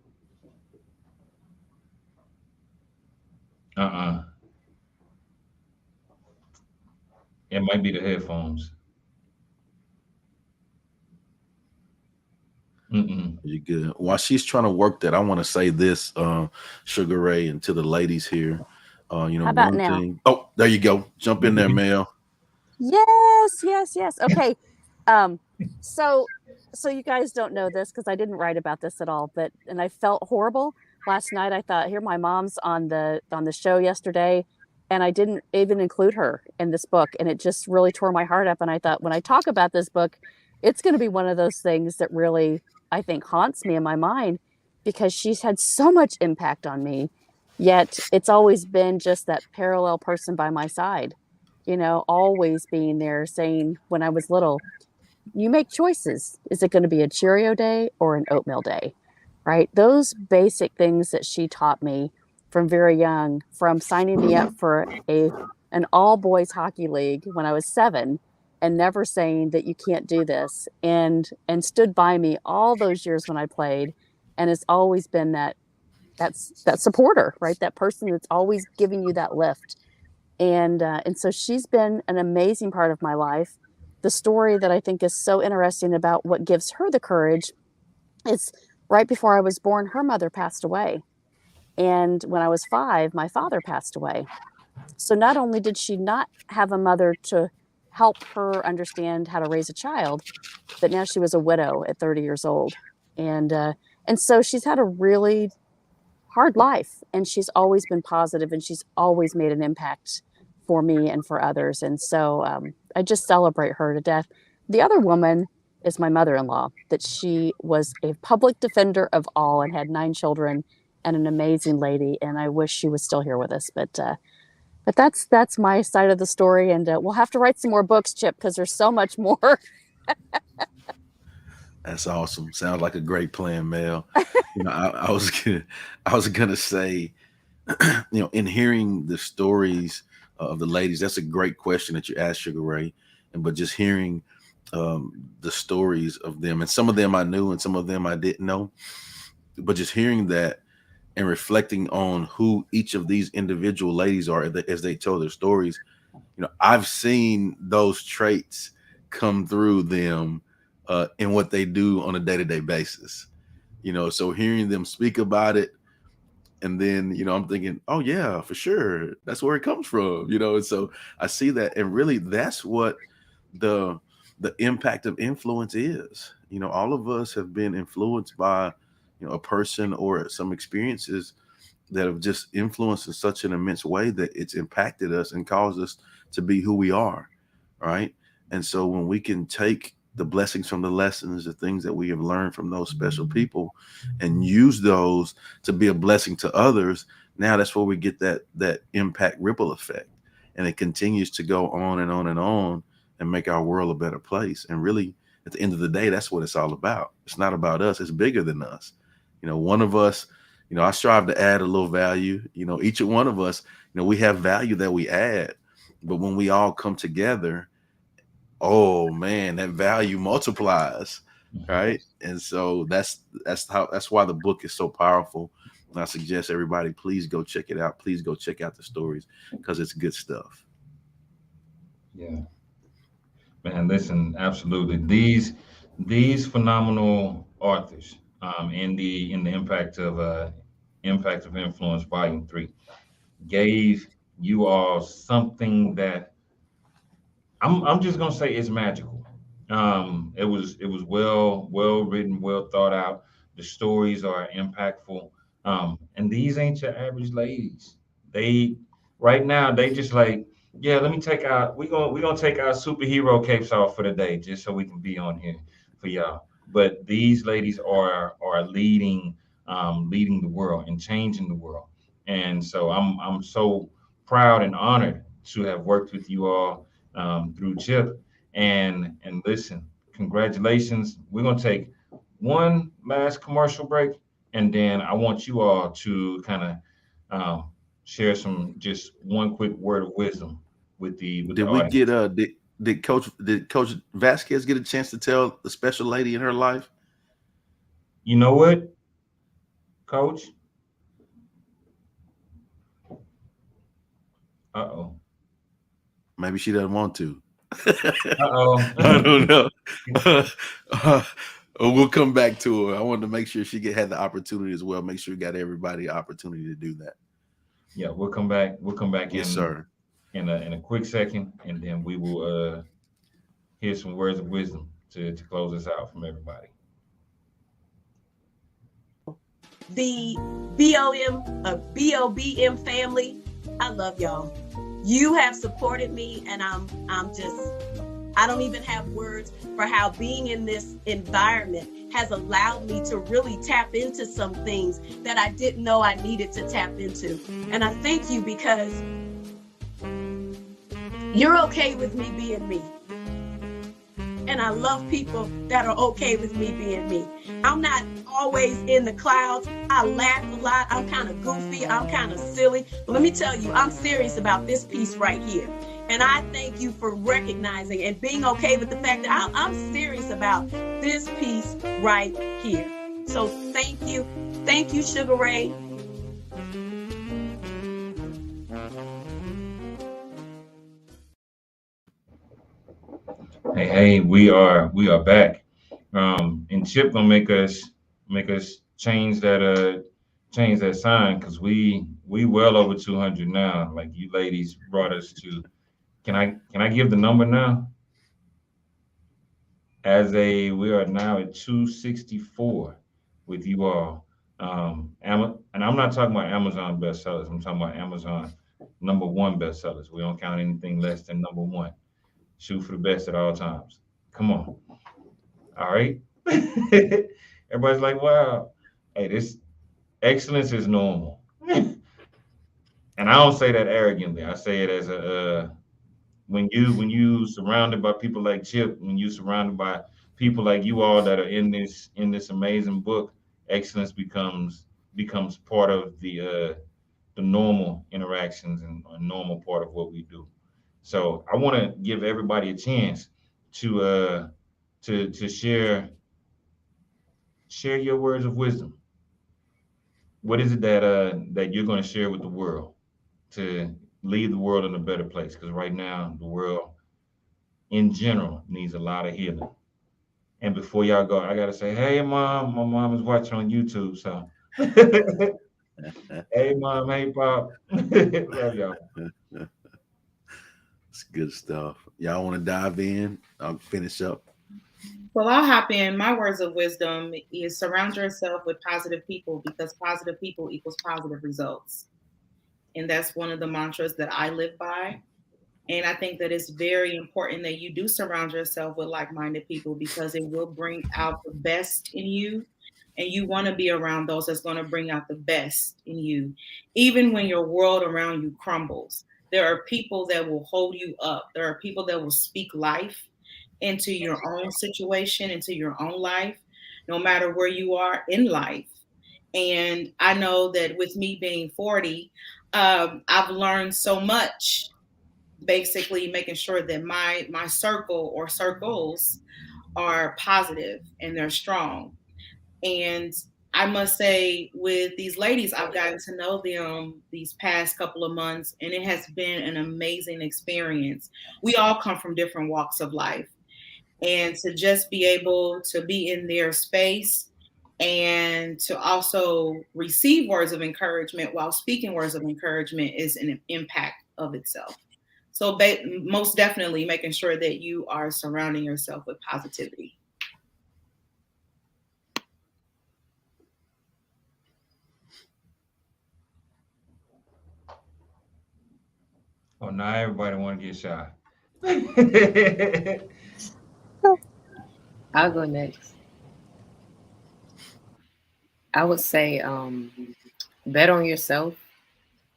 It might be the headphones. You're good. While she's trying to work that, I want to say this, Sugar Ray, and to the ladies here. How about one now? thing. Oh, there you go. Jump in there, Mel. Yes. Okay. So you guys don't know this because I didn't write about this at all, and I felt horrible last night. I thought, here, my mom's on the show yesterday, and I didn't even include her in this book, and it just really tore my heart up. And I thought, when I talk about this book, it's going to be one of those things that really, I think, haunts me in my mind, because she's had so much impact on me, yet it's always been just that parallel person by my side, always being there, saying when I was little, you make choices. Is it going to be a Cheerio day or an oatmeal day? Right? Those basic things that she taught me from very young, from signing me up for an all boys hockey league when I was 7, and never saying that you can't do this, and stood by me all those years when I played, and has always been that supporter, right? That person that's always giving you that lift. And so she's been an amazing part of my life. The story that I think is so interesting about what gives her the courage is right before I was born, her mother passed away. And when I was 5, my father passed away. So not only did she not have a mother to help her understand how to raise a child. But now she was a widow at 30 years old. And so she's had a really hard life, and she's always been positive, and she's always made an impact for me and for others. And so I just celebrate her to death. The other woman is my mother-in-law, that she was a public defender of all and had 9 children and an amazing lady. And I wish she was still here with us, but that's my side of the story. And we'll have to write some more books, Chip, because there's so much more. That's awesome. Sounds like a great plan, Mel. I was gonna say, in hearing the stories of the ladies, that's a great question that you asked, Sugar Ray. But just hearing the stories of them, and some of them I knew and some of them I didn't know, but just hearing that and reflecting on who each of these individual ladies are as they tell their stories, I've seen those traits come through them in what they do on a day-to-day basis. So hearing them speak about it, and then I'm thinking, oh yeah, for sure, that's where it comes from. And so I see that, and really that's what the impact of influence is. All of us have been influenced by a person or some experiences that have just influenced in such an immense way that it's impacted us and caused us to be who we are, right? And so when we can take the blessings from the lessons, the things that we have learned from those special people, and use those to be a blessing to others, now that's where we get that impact ripple effect, and it continues to go on and on and on and make our world a better place. And really, at the end of the day, that's what it's all about. It's not about us. It's bigger than us. One of us, I strive to add a little value. Each one of us, we have value that we add, but when we all come together, oh man, that value multiplies, right? And so that's why the book is so powerful. And I suggest everybody, please go check it out. Please go check out the stories, because it's good stuff. Yeah, man. Listen, absolutely. These phenomenal authors, in the impact of influence, Volume 3, gave you all something that I'm just gonna say is magical. It was well written, well thought out. The stories are impactful. And these ain't your average ladies. Right now they just like, yeah, let me take out. We're gonna take our superhero capes off for the day, just so we can be on here for y'all. But these ladies are leading the world and changing the world. And so I'm so proud and honored to have worked with you all through Chip. And listen, congratulations. We're gonna take one last commercial break, and then I want you all to kind of share just one quick word of wisdom with the audience. Did Coach Vasquez get a chance to tell the special lady in her life? You know what, Coach? Uh-oh. Maybe she doesn't want to. Uh-oh. I don't know. We'll come back to her. I wanted to make sure she had the opportunity as well. Make sure we got everybody an opportunity to do that. Yeah, we'll come back. Yes, sir. In a quick second, and then we will hear some words of wisdom to close us out from everybody. The BOBM family, I love y'all. You have supported me, and I don't even have words for how being in this environment has allowed me to really tap into some things that I didn't know I needed to tap into. And I thank you, because you're okay with me being me. And I love people that are okay with me being me. I'm not always in the clouds. I laugh a lot. I'm kind of goofy. I'm kind of silly. But let me tell you, I'm serious about this piece right here. And I thank you for recognizing and being okay with the fact that I'm serious about this piece right here. So thank you. Thank you, Sugar Ray. Hey, we are back. And Chip gonna make us change that sign, because we well over 200 now. Like, you ladies brought us to Can I give the number now? We are now at 264 with you all. And I'm not talking about Amazon bestsellers. I'm talking about Amazon #1 bestsellers. We don't count anything less than #1. Shoot for the best at all times. Come on. All right. Everybody's like, wow. Hey, this excellence is normal. And I don't say that arrogantly. I say it as when you surrounded by people like Chip, when you surrounded by people like you all that are in this amazing book, excellence becomes part of the normal interactions and a normal part of what we do. So I want to give everybody a chance to share your words of wisdom. What is it that you're going to share with the world to leave the world in a better place? Because right now, the world in general needs a lot of healing. And before y'all go, I got to say, hey, Mom, my mom is watching on YouTube. So, hey, Mom, hey, Pop. Love y'all. It's good stuff. Y'all want to dive in? I'll finish up. Well, I'll hop in. My words of wisdom is surround yourself with positive people, because positive people equals positive results. And that's one of the mantras that I live by. And I think that it's very important that you do surround yourself with like-minded people, because it will bring out the best in you. And you want to be around those that's going to bring out the best in you. Even when your world around you crumbles, there are people that will hold you up. There are people that will speak life into your own situation, into your own life, no matter where you are in life. And I know that with me being 40, I've learned so much, basically making sure that my circle or circles are positive and they're strong. And I must say, with these ladies, I've gotten to know them these past couple of months, and it has been an amazing experience. We all come from different walks of life. And to just be able to be in their space and to also receive words of encouragement while speaking words of encouragement is an impact of itself. So most definitely making sure that you are surrounding yourself with positivity. Oh, now everybody want to get shy. I'll go next. I would say bet on yourself.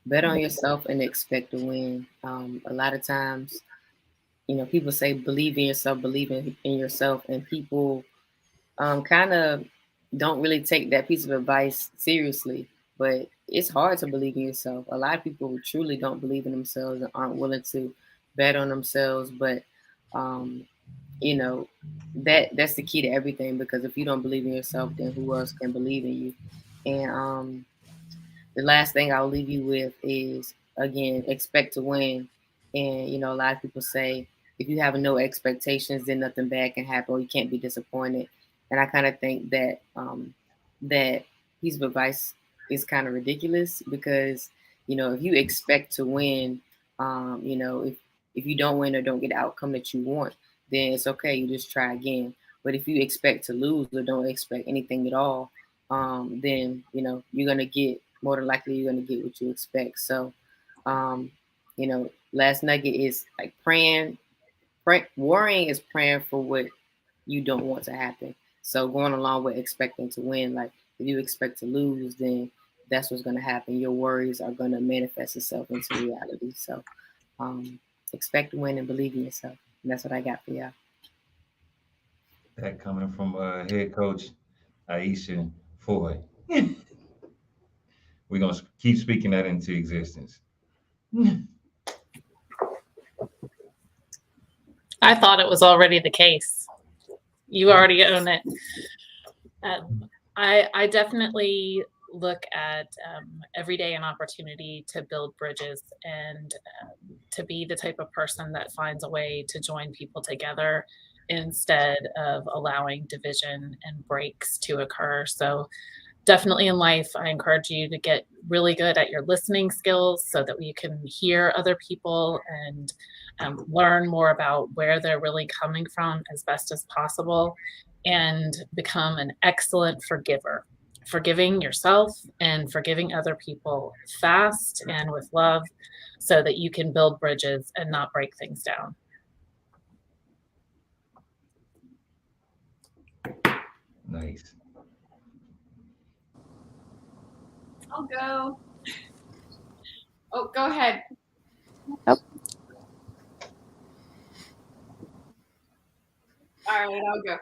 Bet on yourself and expect to win. A lot of times, people say believe in yourself, believe in yourself, and people kind of don't really take that piece of advice seriously. But it's hard to believe in yourself. A lot of people truly don't believe in themselves and aren't willing to bet on themselves. But that's the key to everything, because if you don't believe in yourself, then who else can believe in you? And the last thing I'll leave you with is, again, expect to win. And a lot of people say if you have no expectations, then nothing bad can happen, or you can't be disappointed. And I kind of think that that piece of advice is kind of ridiculous, because if you expect to win, if you don't win or don't get the outcome that you want, then it's okay. You just try again. But if you expect to lose or don't expect anything at all, then you're gonna get, more than likely you're gonna get what you expect. So, last nugget is like worrying is praying for what you don't want to happen. So going along with expecting to win, like if you expect to lose, then that's what's gonna happen. Your worries are gonna manifest itself into reality. So expect to win and believe in yourself. And that's what I got for y'all. That coming from head coach Aisha Foy. We're going to keep speaking that into existence. I thought it was already the case. You already own it. I definitely look at every day an opportunity to build bridges and to be the type of person that finds a way to join people together instead of allowing division and breaks to occur. So definitely in life, I encourage you to get really good at your listening skills so that you can hear other people and learn more about where they're really coming from as best as possible, and become an excellent forgiver, forgiving yourself and forgiving other people fast and with love so that you can build bridges and not break things down. Nice. I'll go. Oh, go ahead. Oh. All right, I'll go.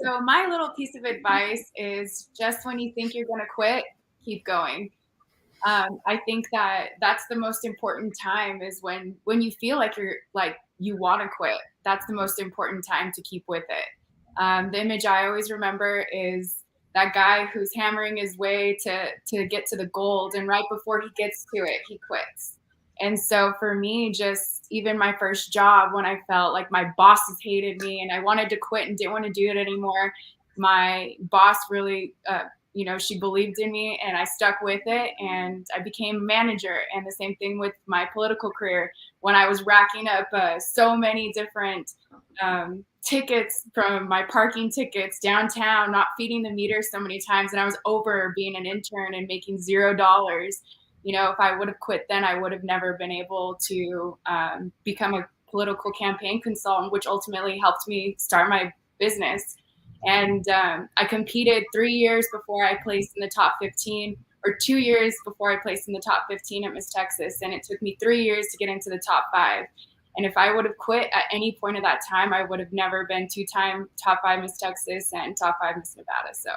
So my little piece of advice is just when you think you're going to quit, keep going. I think that's the most important time, is when you feel like you want to quit. That's the most important time to keep with it. The image I always remember is that guy who's hammering his way to get to the gold, and right before he gets to it, he quits. And so for me, just even my first job, when I felt like my bosses hated me and I wanted to quit and didn't want to do it anymore, my boss really, she believed in me, and I stuck with it, and I became a manager. And the same thing with my political career, when I was racking up so many different tickets, from my parking tickets downtown, not feeding the meter so many times, and I was over being an intern and making $0. If I would have quit then, I would have never been able to become a political campaign consultant, which ultimately helped me start my business. And I competed 3 years before I placed in the top 15, or 2 years before I placed in the top 15 at Miss Texas. And it took me 3 years to get into the top 5. And if I would have quit at any point of that time, I would have never been 2-time top 5 Miss Texas and top 5 Miss Nevada. So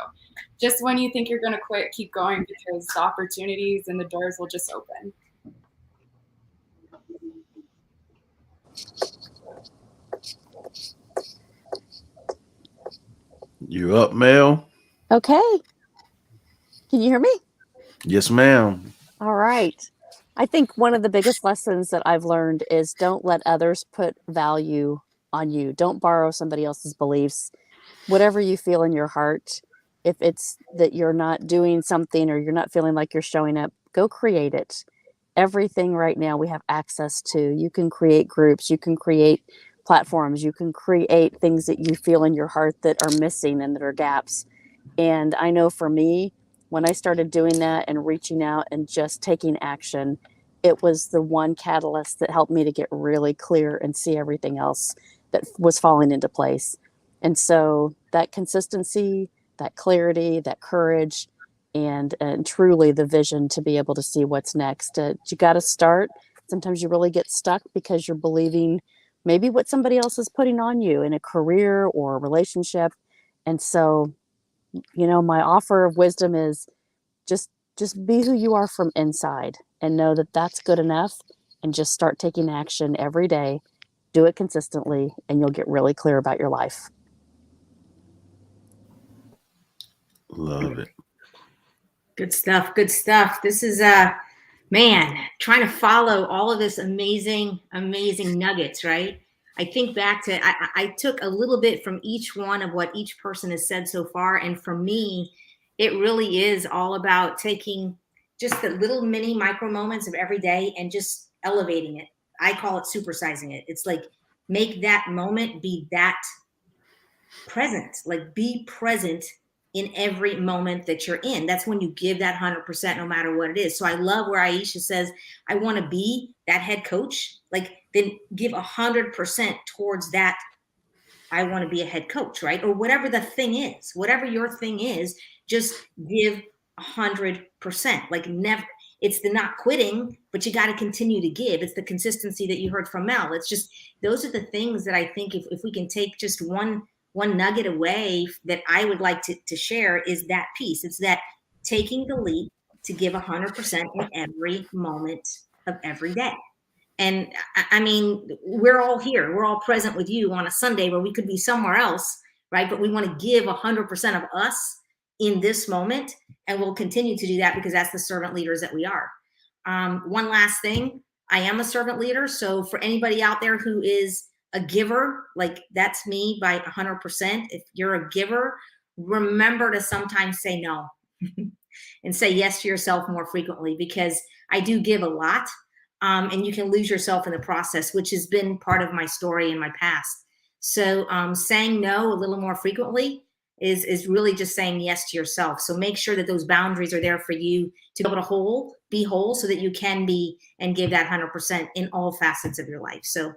just when you think you're going to quit, keep going, because the opportunities and the doors will just open. You up, Mel? Okay. Can you hear me? Yes, ma'am. All right. I think one of the biggest lessons that I've learned is don't let others put value on you. Don't borrow somebody else's beliefs. Whatever you feel in your heart, if it's that you're not doing something or you're not feeling like you're showing up, go create it. Everything right now we have access to. You can create groups, you can create platforms, you can create things that you feel in your heart that are missing and that are gaps. And I know for me, when I started doing that and reaching out and just taking action, it was the one catalyst that helped me to get really clear and see everything else that was falling into place. And so that consistency, that clarity, that courage, and truly the vision to be able to see what's next. You got to start. Sometimes you really get stuck because you're believing maybe what somebody else is putting on you in a career or a relationship. And so, my offer of wisdom is just be who you are from inside, and know that that's good enough, and just start taking action every day. Do it consistently, and you'll get really clear about your life. Love it. Good stuff. Good stuff. This is trying to follow all of this amazing nuggets, right? I think back to, I took a little bit from each one of what each person has said so far. And for me, it really is all about taking just the little mini micro moments of every day and just elevating it. I call it supersizing it. It's like, make that moment be that present, like be present in every moment that you're in. That's when you give that 100%, no matter what it is. So I love where Aisha says, I want to be that head coach. Like, then give 100% towards that. I want to be a head coach, right? Or whatever the thing is, whatever your thing is, just give 100%. Like, never, it's the not quitting, but you got to continue to give. It's the consistency that you heard from Mel. It's just, those are the things that I think if we can take just one nugget away that I would like to share, is that piece. It's that taking the leap to give 100% in every moment of every day. And I mean, we're all here. We're all present with you on a Sunday where we could be somewhere else, right? But we want to give 100% of us in this moment. And we'll continue to do that because that's the servant leaders that we are. One last thing. I am a servant leader. So for anybody out there who is a giver, like that's me by 100%. If you're a giver, remember to sometimes say no. and say yes to yourself more frequently, because I do give a lot, and you can lose yourself in the process, which has been part of my story in my past. So saying no a little more frequently is really just saying yes to yourself. So make sure that those boundaries are there for you to be able to be whole, so that you can be and give that 100% in all facets of your life. So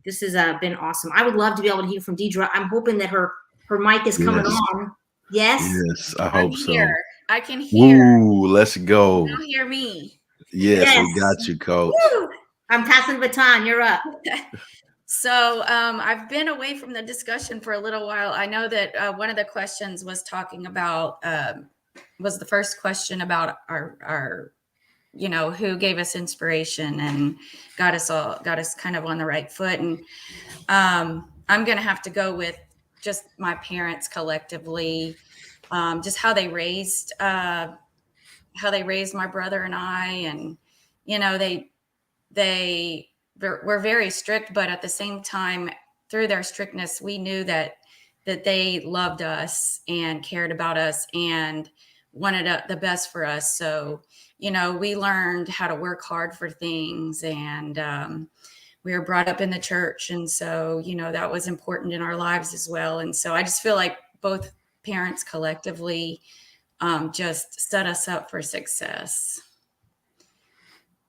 this has been awesome. I would love to be able to hear from Deidra. I'm hoping that her mic is coming on. Yes. Yes, I hope so. Here. I can hear. Woo, let's go. You hear me. Yes, we got you, Coach. Woo. I'm passing the baton. You're up. So I've been away from the discussion for a little while. I know that one of the questions was talking about, was the first question about our, you know, who gave us inspiration and got us kind of on the right foot. And I'm going to have to go with just my parents collectively, just how they raised my brother and I. And, you know, they were very strict, but at the same time, through their strictness, we knew that they loved us and cared about us and wanted the best for us. So, you know, we learned how to work hard for things, and we were brought up in the church. And so, you know, that was important in our lives as well. And so I just feel like both parents collectively just set us up for success.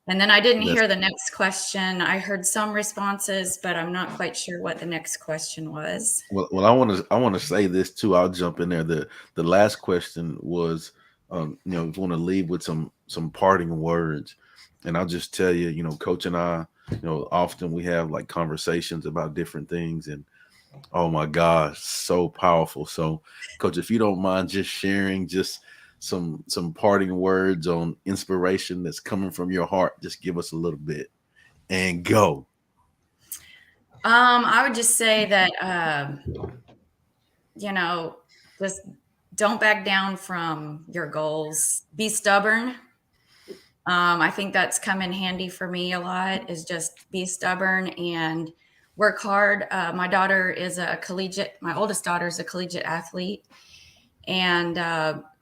And then I didn't hear the next question. I heard some responses, but I'm not quite sure what the next question was. Well, I want to say this too. I'll jump in there. The last question was, you know, if you want to leave with some parting words, and I'll just tell you, you know, Coach and I, you know, often we have like conversations about different things, and oh my gosh, so powerful. So, Coach, if you don't mind just sharing just some parting words on inspiration that's coming from your heart, just give us a little bit and go. I would just say that you know, just don't back down from your goals. Be stubborn. I think that's come in handy for me a lot, is just be stubborn and work hard. My oldest daughter is a collegiate athlete. And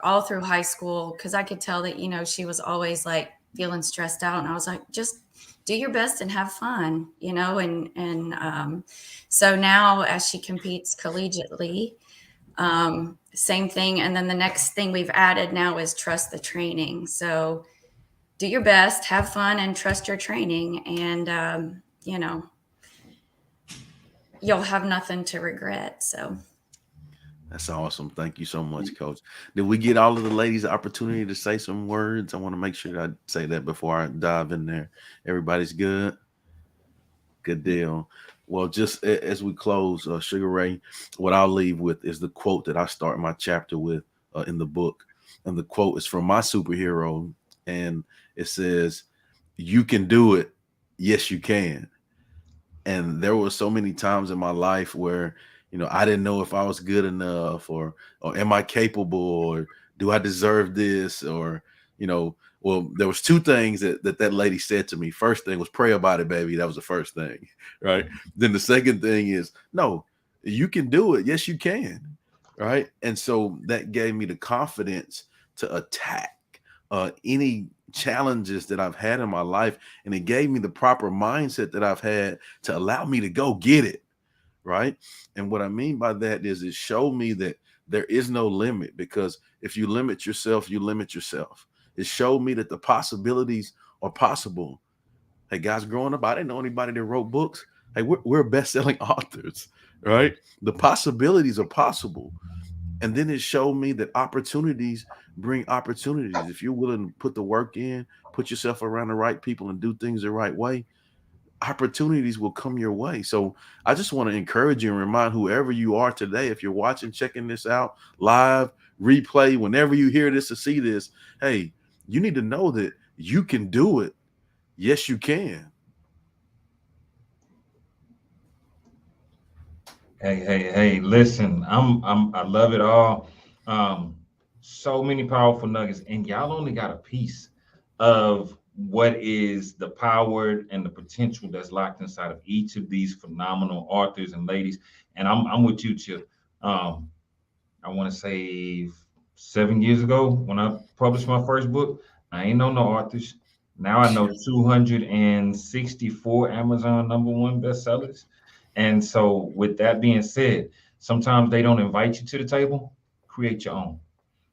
all through high school, because I could tell that, you know, she was always like feeling stressed out. And I was like, just do your best and have fun, you know. And so now as she competes collegiately, same thing. And then the next thing we've added now is trust the training. So do your best, have fun, and trust your training. And, you know, you'll have nothing to regret. So. That's awesome. Thank you so much, Coach. Did we get all of the ladies the opportunity to say some words? I want to make sure I say that before I dive in there. Everybody's good? Good deal. Well, just as we close, Sugar Ray, what I'll leave with is the quote that I start my chapter with in the book. And the quote is from my superhero. And it says, "You can do it. Yes, you can." And there were so many times in my life where, you know, I didn't know if I was good enough, or am I capable, or do I deserve this, or, you know, well, there was two things that lady said to me. First thing was, pray about it, baby. That was the first thing, right? Then the second thing is, no, you can do it. Yes, you can, right? And so that gave me the confidence to attack any challenges that I've had in my life, and it gave me the proper mindset that I've had to allow me to go get it. Right. And what I mean by that is it showed me that there is no limit, because if you limit yourself, you limit yourself. It showed me that the possibilities are possible. Hey, guys, growing up, I didn't know anybody that wrote books. Hey, we're best-selling authors, right? The possibilities are possible. And then it showed me that opportunities bring opportunities. If you're willing to put the work in, put yourself around the right people, and do things the right way, opportunities will come your way. So I just want to encourage you and remind whoever you are today, if you're watching, checking this out live, replay, whenever you hear this or see this, hey, you need to know that you can do it. Yes, you can. Hey, listen, I love it all. So many powerful nuggets, and y'all only got a piece of what is the power and the potential that's locked inside of each of these phenomenal authors and ladies. And I'm with you, Chip. I want to say 7 years ago when I published my first book, I ain't know no authors. Now I know 264 Amazon #1 bestsellers. And so with that being said, sometimes they don't invite you to the table. Create your own.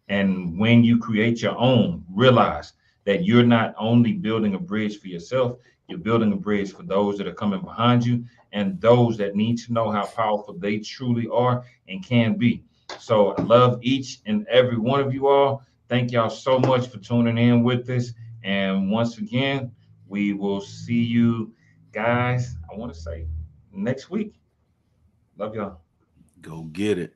And when you create your own, realize that you're not only building a bridge for yourself, you're building a bridge for those that are coming behind you and those that need to know how powerful they truly are and can be. So I love each and every one of you all. Thank y'all so much for tuning in with us. And once again, we will see you guys, I want to say, next week. Love y'all. Go get it.